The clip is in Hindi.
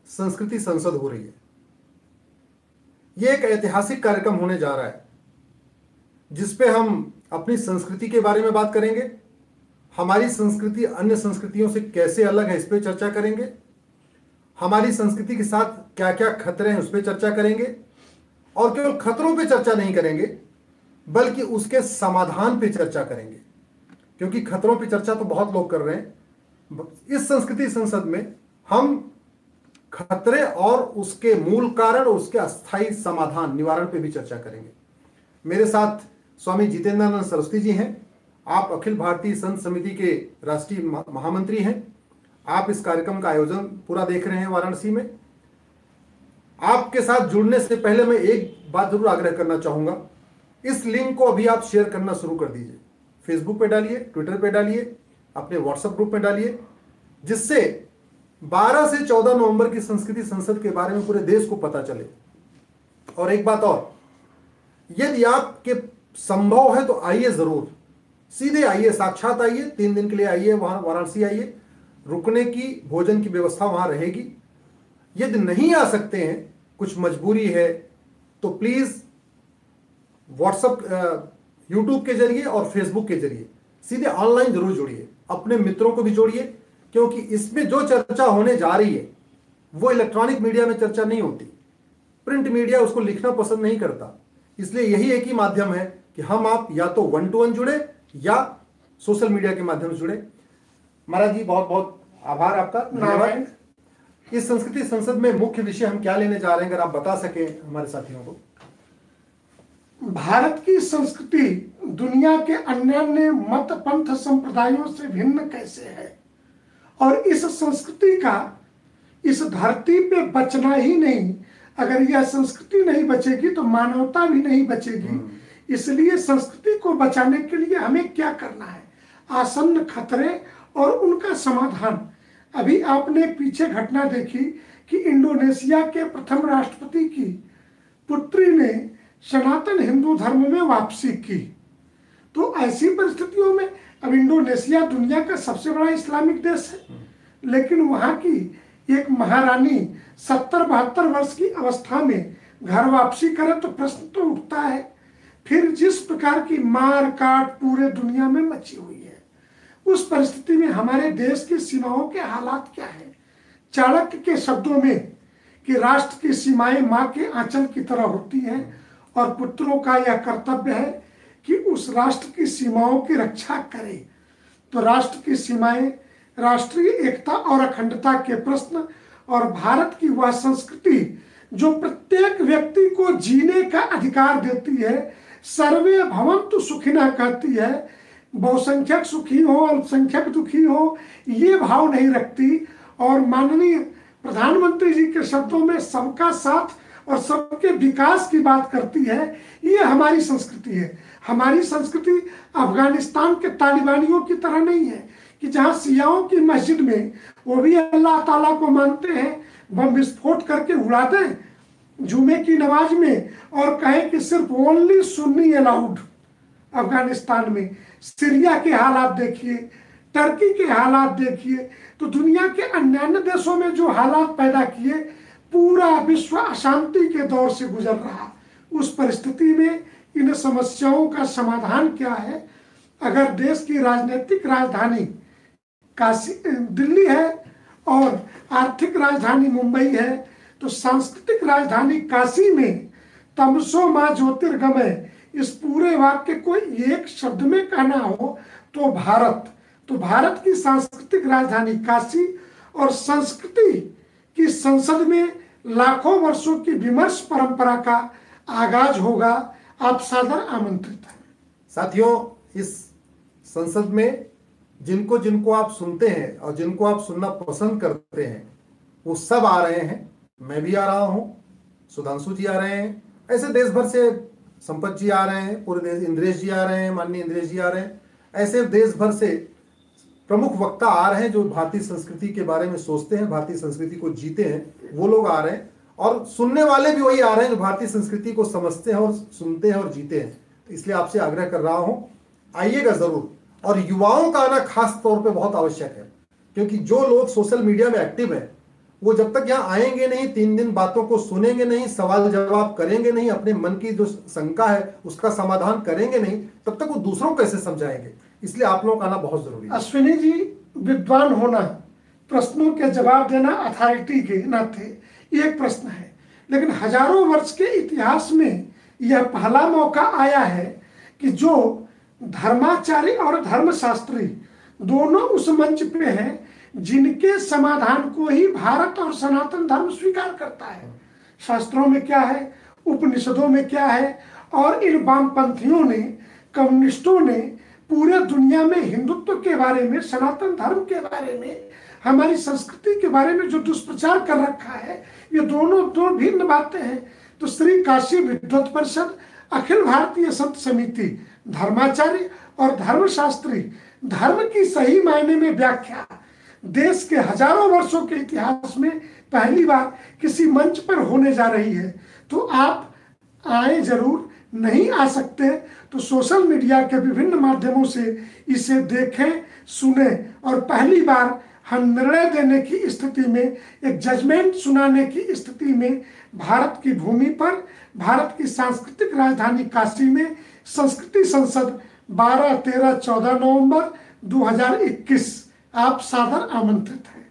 संस्कृति संसद हो रही है। यह एक ऐतिहासिक कार्यक्रम होने जा रहा है जिसपे हम अपनी संस्कृति के बारे में बात करेंगे, हमारी संस्कृति अन्य संस्कृतियों से कैसे अलग है इस पर चर्चा करेंगे, हमारी संस्कृति के साथ क्या क्या खतरे हैं उस पर चर्चा करेंगे, और केवल खतरों पे चर्चा नहीं करेंगे बल्कि उसके समाधान पे चर्चा करेंगे, क्योंकि खतरों पे चर्चा तो बहुत लोग कर रहे हैं। इस संस्कृति संसद में हम खतरे और उसके मूल कारण, उसके अस्थायी समाधान, निवारण पे भी चर्चा करेंगे। मेरे साथ स्वामी जितेंद्रानंद सरस्वती जी हैं। आप अखिल भारतीय संत समिति के राष्ट्रीय महामंत्री हैं। आप इस कार्यक्रम का आयोजन पूरा देख रहे हैं वाराणसी में। आपके साथ जुड़ने से पहले मैं एक बात जरूर आग्रह करना चाहूंगा, इस लिंक को अभी आप शेयर करना शुरू कर दीजिए। फेसबुक पे डालिए, ट्विटर पे डालिए, अपने व्हाट्सएप ग्रुप में डालिए, जिससे 12 से 14 नवंबर की संस्कृति संसद के बारे में पूरे देश को पता चले। और एक बात और, यदि आपके संभव है तो आइए, जरूर सीधे आइए, साक्षात आइए, 3 दिन के लिए आइए, वहां वाराणसी आइए। रुकने की, भोजन की व्यवस्था वहां रहेगी। यदि नहीं आ सकते हैं, कुछ मजबूरी है, तो प्लीज व्हाट्सएप, यूट्यूब के जरिए और फेसबुक के जरिए सीधे ऑनलाइन जरूर जुड़िए। अपने मित्रों को भी जोड़िए, क्योंकि इसमें जो चर्चा होने जा रही है वो इलेक्ट्रॉनिक मीडिया में चर्चा नहीं होती। प्रिंट मीडिया उसको लिखना पसंद नहीं करता। इसलिए यही एक ही माध्यम है कि हम आप या तो 1 to 1 जुड़े या सोशल मीडिया के माध्यम से जुड़े। महाराज जी, बहुत बहुत आभार आपका, धन्यवाद। इस संस्कृति संसद में मुख्य विषय हम क्या लेने जा रहे हैं, अगर आप बता सके हमारे साथियों को। भारत की संस्कृति दुनिया के अन्य मत पंथ संप्रदायों से भिन्न कैसे है, और इस संस्कृति का इस धरती पे बचना ही नहीं, अगर यह संस्कृति नहीं बचेगी तो मानवता भी नहीं बचेगी। इसलिए संस्कृति को बचाने के लिए हमें क्या करना है, आसन्न खतरे और उनका समाधान। अभी आपने पीछे घटना देखी कि इंडोनेशिया के प्रथम राष्ट्रपति की पुत्री ने सनातन हिंदू धर्म में वापसी की। तो ऐसी परिस्थितियों में, अब इंडोनेशिया दुनिया का सबसे बड़ा इस्लामिक देश है, लेकिन वहां की एक महारानी 70-72 वर्ष की अवस्था में घर वापसी करे तो प्रश्न तो उठता है। फिर जिस प्रकार की मार काट पूरे दुनिया में मची हुई है, उस परिस्थिति में हमारे देश की सीमाओं के हालात क्या है। चाणक्य के शब्दों में कि राष्ट्र की सीमाएं मां के आंचल की तरह होती हैं और पुत्रों का यह कर्तव्य है कि उस राष्ट्र की सीमाओं की रक्षा करे। तो राष्ट्र की सीमाएं, राष्ट्रीय एकता और अखंडता के प्रश्न और भारत की वह संस्कृति जो प्रत्येक व्यक्ति को जीने का अधिकार देती है, सर्वे भवन्तु सुखिनः कहती है, बहुसंख्यक सुखी हो अल्पसंख्यक दुखी हो, ये भाव नहीं रखती, और माननीय प्रधानमंत्री जी के शब्दों में सबका साथ और सबके विकास की बात करती है। ये हमारी संस्कृति है। हमारी संस्कृति अफगानिस्तान के तालिबानियों की तरह नहीं है कि जहां शियाओं की मस्जिद में वो भी अल्लाह ताला को मानते हैं, बम विस्फोट करके उड़ा दें जुमे की नमाज में और कहें कि सिर्फ ओनली सुन्नी अलाउड। अफगानिस्तान में सीरिया के हालात देखिए, टर्की के हालात देखिए, तो दुनिया के अन्य देशों में जो हालात पैदा किए, पूरा विश्व अशांति के दौर से गुजर रहा। उस परिस्थिति में इन समस्याओं का समाधान क्या है। अगर देश की राजनीतिक राजधानी काशी दिल्ली है और आर्थिक राजधानी मुंबई है, तो सांस्कृतिक राजधानी काशी में तमसो मां ज्योतिर्गमय, इस पूरे वाक्य को एक शब्द में कहना हो तो भारत। तो भारत की सांस्कृतिक राजधानी काशी और संस्कृति की संसद में लाखों वर्षों की विमर्श परंपरा का आगाज होगा। आप सादर आमंत्रित हैं। साथियों, इस संसद में जिनको जिनको आप सुनते हैं और जिनको आप सुनना पसंद करते हैं वो सब आ रहे हैं। मैं भी आ रहा हूं, सुधांशु जी आ रहे हैं, ऐसे देश भर से संपत जी आ रहे हैं, पूरे देश, इंद्रेश जी आ रहे हैं, माननीय इंद्रेश जी आ रहे हैं, ऐसे देश भर से प्रमुख वक्ता आ रहे हैं जो भारतीय संस्कृति के बारे में सोचते हैं, भारतीय संस्कृति को जीते हैं, वो लोग आ रहे हैं। और सुनने वाले भी वही आ रहे हैं जो भारतीय संस्कृति को समझते हैं और सुनते हैं और जीते हैं। इसलिए आपसे आग्रह कर रहा हूं, आइएगा जरूर। और युवाओं का आना खास तौर पे बहुत आवश्यक है, क्योंकि जो लोग सोशल मीडिया में एक्टिव हैं वो जब तक यहाँ आएंगे नहीं, 3 दिन बातों को सुनेंगे नहीं, सवाल जवाब करेंगे नहीं, अपने मन की जो शंका है उसका समाधान करेंगे नहीं, तब तक वो दूसरों को कैसे समझाएंगे। इसलिए आप लोगों का आना बहुत जरूरी है। अश्विनी जी, विद्वान होना, प्रश्नों के जवाब देना अथॉरिटी के नाते, ये एक प्रश्न है, लेकिन हजारों वर्ष के इतिहास में यह पहला मौका आया है कि जो धर्माचार्य और धर्मशास्त्री दोनों उस मंच पे हैं जिनके समाधान को ही भारत और सनातन धर्म स्वीकार करता है। शास्त्रों में क्या है, उपनिषदों में क्या है, और इन वामपंथियों ने, कम्युनिस्टों ने पूरे दुनिया में हिंदुत्व के बारे में, सनातन धर्म के बारे में, हमारी संस्कृति के बारे में जो दुष्प्रचार कर रखा है, ये दोनों दो भिन्न बातें हैं। तो श्री काशी विद्वत परिषद, अखिल भारतीय संत समिति, धर्माचार्य और धर्मशास्त्री धर्म की सही मायने में व्याख्या देश के हजारों वर्षों के इतिहास में पहली बार किसी मंच पर होने जा रही है। तो आप आए जरूर, नहीं आ सकते तो सोशल मीडिया के विभिन्न माध्यमों से इसे देखें, सुने, और पहली बार हम निर्णय देने की स्थिति में, एक जजमेंट सुनाने की स्थिति में भारत की भूमि पर, भारत की सांस्कृतिक राजधानी काशी में संस्कृति संसद 12, 13, 14 नवंबर 2021 आप सादर आमंत्रित हैं।